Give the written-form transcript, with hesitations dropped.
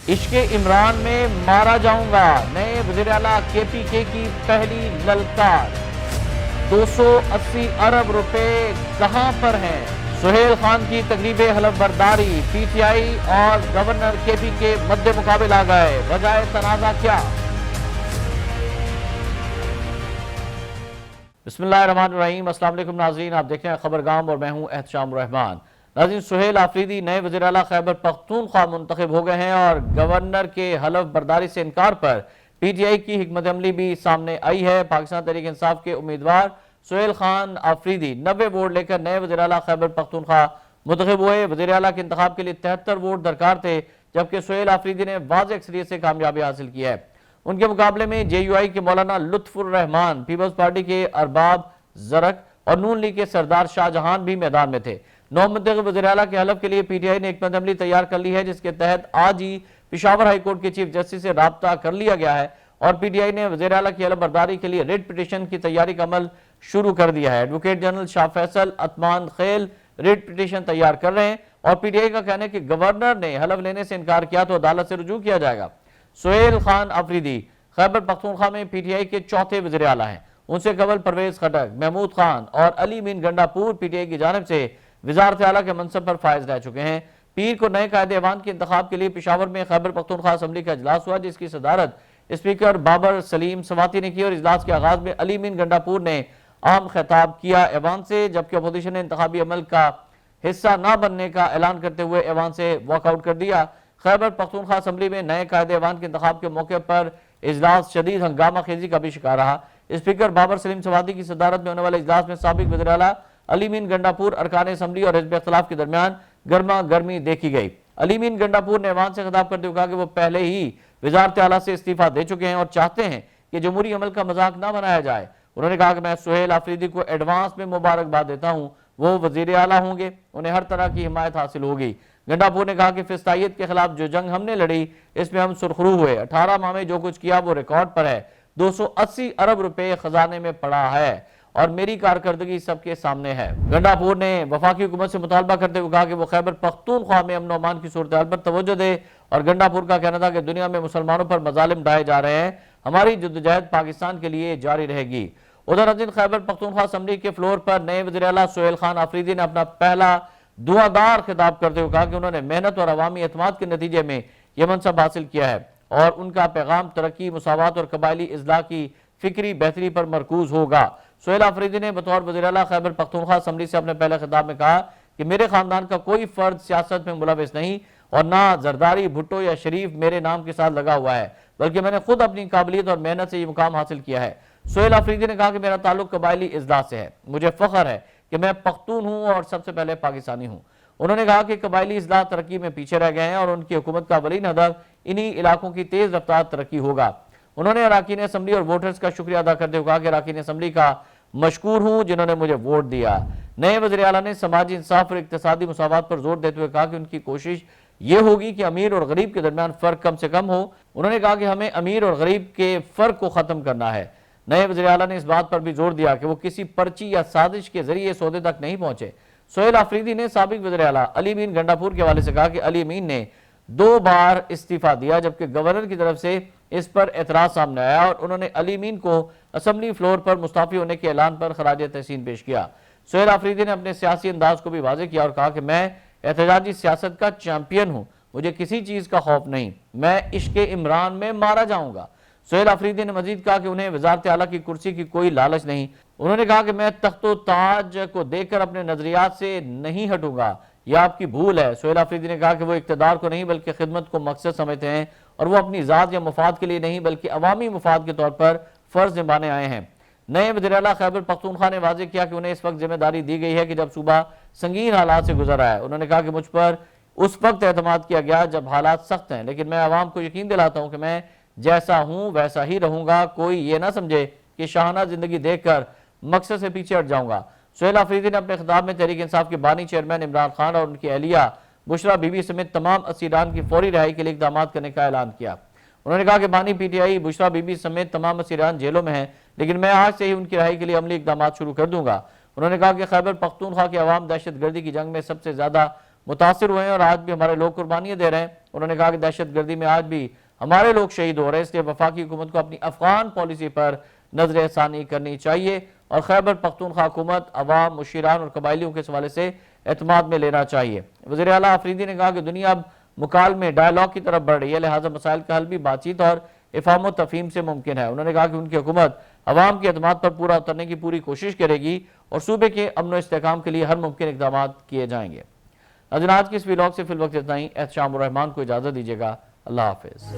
عشق عمران میں مارا جاؤں گا، نئے وزیر اعلیٰ کے پی کے کی پہلی للکار۔ 280 ارب روپے کہاں پر ہیں؟ سہیل خان کی تقریب حلف برداری، پی ٹی آئی اور گورنر کے پی کے مد مقابل آ گئے، وجہ تنازع کیا؟ بسم اللہ الرحمن الرحیم، السلام علیکم ناظرین، آپ دیکھ رہے ہیں خبرگام اور میں ہوں احتشام الرحمان۔ ناظرین، سہیل آفریدی نئے وزیر اعلیٰ خیبر پختونخوا منتخب ہو گئے ہیں اور گورنر کے حلف برداری سے انکار پر پی ٹی آئی کی حکمت عملی بھی سامنے آئی ہے۔ پاکستان تحریک انصاف کے امیدوار سہیل خان آفریدی 90 ووٹ لے کر نئے وزیر اعلیٰ خیبر پختونخوا منتخب ہوئے۔ وزیر اعلیٰ کے انتخاب کے لیے 73 ووٹ درکار تھے، جبکہ سہیل آفریدی نے واضح اکثریت سے کامیابی حاصل کی ہے۔ ان کے مقابلے میں جے یو آئی کے مولانا لطف الرحمان، پیپلز پارٹی کے ارباب زرق اور نون لیگ کے سردار شاہ جہان بھی میدان میں تھے۔ نو منتخب وزیر اعلیٰ کے حلف کے لیے پی ٹی آئی نے حکمت عملی تیار کر لی ہے، جس کے تحت آج ہی پشاور ہائی کورٹ کے چیف جسٹس سے رابطہ کر لیا گیا ہے اور پی ٹی آئی نے وزیر اعلیٰ کی حلف برداری کے لیے ریٹ پٹیشن کی تیاری کا عمل شروع کر دیا ہے۔ ایڈوکیٹ جنرل شاہ فیصل اتمان خیل ریٹ پٹیشن تیار کر رہے ہیں اور پی ٹی آئی کا کہنا ہے کہ گورنر نے حلف لینے سے انکار کیا تو عدالت سے رجوع کیا جائے گا۔ سہیل خان آفریدی خیبر پختونخوا میں پی ٹی آئی کے چوتھے وزیر اعلیٰ ہیں۔ ان سے قبل پرویز خٹک، محمود خان اور علی مین گنڈا پور پی ٹی آئی کی جانب سے وزارت اعلیٰ کے منصب پر فائز رہ چکے ہیں۔ پیر کو نئے قائد ایوان کے انتخاب کے لیے پشاور میں خیبر پختونخوا اسمبلی کا اجلاس ہوا، جس کی صدارت اسپیکر بابر سلیم سواتی نے کی اور اجلاس کے آغاز میں علی مین گنڈا پور نے اہم خطاب کیا ایوان سے، جبکہ اپوزیشن نے انتخابی عمل کا حصہ نہ بننے کا اعلان کرتے ہوئے ایوان سے واک آؤٹ کر دیا۔ خیبر پختونخوا اسمبلی میں نئے قائد ایوان کے انتخاب کے موقع پر اجلاس شدید ہنگامہ خیزی کا بھی شکار رہا۔ اسپیکر بابر سلیم سواتی کی صدارت میں ہونے والے اجلاس میں سابق وزیر اعلیٰ علی مین گنڈا پور، ارکان اسمبلی اور حزب اختلاف کے درمیان گرما گرمی دیکھی گئی۔ علی مین گنڈا پور نے ایوان سے خطاب کرتے ہوئے کہا کہ وہ پہلے ہی وزارت اعلیٰ سے استعفیٰ دے چکے ہیں اور چاہتے ہیں کہ جمہوری عمل کا مذاق نہ بنایا جائے۔ انہوں نے کہا کہ میں سہیل آفریدی کو ایڈوانس میں مبارکباد دیتا ہوں، وہ وزیر اعلیٰ ہوں گے، انہیں ہر طرح کی حمایت حاصل ہوگی۔ گنڈا پور نے کہا کہ فسطائیت کے خلاف جو جنگ ہم نے لڑی، اس میں ہم سرخرو ہوئے۔ 18 ماہ میں جو کچھ کیا وہ ریکارڈ پر ہے۔ 280 ارب روپے خزانے میں پڑا ہے اور میری کارکردگی سب کے سامنے ہے۔ گنڈا پور نے وفاقی حکومت سے مطالبہ کرتے ہوئے کہا کہ وہ خیبر پختونخوا میں امن و امان کی صورتحال پر توجہ دے اور گنڈا پور کا کہنا تھا کہ دنیا میں مسلمانوں پر مظالم ڈھائے جا رہے ہیں، ہماری جدوجہد پاکستان کے لیے جاری رہے گی۔ ادھر ازین خیبر پختونخوا اسمبلی کے فلور پر نئے وزیر اعلیٰ سہیل خان آفریدی نے اپنا پہلا دعادار خطاب کرتے ہوئے کہا کہ انہوں نے محنت اور عوامی اعتماد کے نتیجے میں یہ منصب حاصل کیا ہے اور ان کا پیغام ترقی، مساوات اور قبائلی اصلاح کی فکری بہتری پر مرکوز ہوگا۔ سہیل آفریدی نے بطور وزیر اعلیٰ خیبر پختونخوا اسمبلی سے اپنے پہلے خطاب میں کہا کہ میرے خاندان کا کوئی فرد سیاست میں ملوث نہیں اور نہ زرداری، بھٹو یا شریف میرے نام کے ساتھ لگا ہوا ہے، بلکہ میں نے خود اپنی قابلیت اور محنت سے یہ مقام حاصل کیا ہے۔ سہیل آفریدی نے کہا کہ میرا تعلق قبائلی اصلاح سے ہے، مجھے فخر ہے کہ میں پختون ہوں اور سب سے پہلے پاکستانی ہوں۔ انہوں نے کہا کہ قبائلی اصلاح ترقی میں پیچھے رہ گئے ہیں اور ان کی حکومت کا اولین ہدف انہی علاقوں کی تیز رفتار ترقی ہوگا۔ انہوں نے اراکین اسمبلی اور ووٹرز کا شکریہ ادا کرتے ہوئے کہا کہ اراکین اسمبلی کا مشکور ہوں جنہوں نے مجھے ووٹ دیا۔ نئے وزیر اعلیٰ نے سماجی انصاف اور اقتصادی مساوات پر زور دیتے ہوئے کہا کہ ان کی کوشش یہ ہوگی کہ امیر اور غریب کے درمیان فرق کم سے کم ہو۔ انہوں نے کہا کہ ہمیں امیر اور غریب کے فرق کو ختم کرنا ہے۔ نئے وزیر اعلیٰ نے اس بات پر بھی زور دیا کہ وہ کسی پرچی یا سازش کے ذریعے سودے تک نہیں پہنچے۔ سہیل آفریدی نے سابق وزیر اعلیٰ علی مین گنڈا پور کے حوالے سے کہا کہ علی مین نے 2 بار استعفیٰ دیا، جبکہ گورنر کی طرف سے اس پر اعتراض سامنے آیا اور انہوں نے علی مین کو اسمبلی فلور پر مستعفی ہونے کے اعلان پر خراج تحسین پیش کیا۔ سہیل آفریدی نے اپنے سیاسی انداز کو بھی واضح کیا اور کہا کہ میں احتجاجی سیاست کا چیمپئن ہوں، مجھے کسی چیز کا خوف نہیں، میں عشق عمران میں مارا جاؤں گا۔ سہیل آفریدی نے مزید کہا کہ انہیں وزارت اعلیٰ کی کرسی کی کوئی لالچ نہیں۔ انہوں نے کہا کہ میں تخت و تاج کو دیکھ کر اپنے نظریات سے نہیں ہٹوں گا، یہ آپ کی بھول ہے۔ سہیل آفریدی نے کہا کہ وہ اقتدار کو نہیں بلکہ خدمت کو مقصد سمجھتے ہیں اور وہ اپنی ذات یا مفاد کے لیے نہیں بلکہ عوامی مفاد کے طور پر فرض نبھانے آئے ہیں۔ نئے وزیر اعلیٰ خیبر پختونخوا نے واضح کیا کہ انہیں اس وقت ذمہ داری دی گئی ہے کہ جب صوبہ سنگین حالات سے گزر رہا ہے۔ انہوں نے کہا کہ مجھ پر اس وقت اعتماد کیا گیا جب حالات سخت ہیں، لیکن میں عوام کو یقین دلاتا ہوں کہ میں جیسا ہوں ویسا ہی رہوں گا، کوئی یہ نہ سمجھے کہ شاہانہ زندگی دیکھ کر مقصد سے پیچھے ہٹ جاؤں گا۔ سہیل آفریدی نے اپنے خطاب میں تحریک انصاف کے بانی چیئرمین عمران خان اور ان کی اہلیہ بشرا بی بی سمیت تمام اسیران کی فوری رہائی کے لیے اقدامات کرنے کا اعلان کیا۔ انہوں نے کہا کہ بانی P T I Bushra be be سمیت تمام اسیران جیلوں میں ہیں، لیکن میں آج سے ہی ان کی رہائی کے لیے عملی اقدامات شروع کر دوں گا۔ انہوں نے کہا کہ خیبر پختونخوا کے عوام دہشت گردی کی جنگ میں سب سے زیادہ متاثر ہوئے ہیں اور آج بھی ہمارے لوگ قربانیاں دے رہے ہیں۔ انہوں نے کہا کہ دہشت گردی میں آج بھی ہمارے لوگ شہید ہو رہے ہیں، اس لیے وفاقی حکومت کو اپنی افغان پالیسی پر نظر ثانی کرنی چاہیے اور خیبر پختونخوا حکومت عوام، مشیران اور قبائلیوں کے حوالے سے اعتماد میں لینا چاہیے۔ وزیر اعلیٰ آفریدی نے کہا کہ دنیا اب مکالمے ڈائیلاگ کی طرف بڑھ رہی ہے، لہٰذا مسائل کا حل بھی بات چیت اور افہام و تفہیم سے ممکن ہے۔ انہوں نے کہا کہ ان کی حکومت عوام کے اعتماد پر پورا اترنے کی پوری کوشش کرے گی اور صوبے کے امن و استحکام کے لیے ہر ممکن اقدامات کیے جائیں گے۔ ناظرین، آج کی اس ویلاگ سے فی الوقت اتنا ہی۔ احتشام الرحمان کو اجازت دیجیے گا۔ اللہ حافظ۔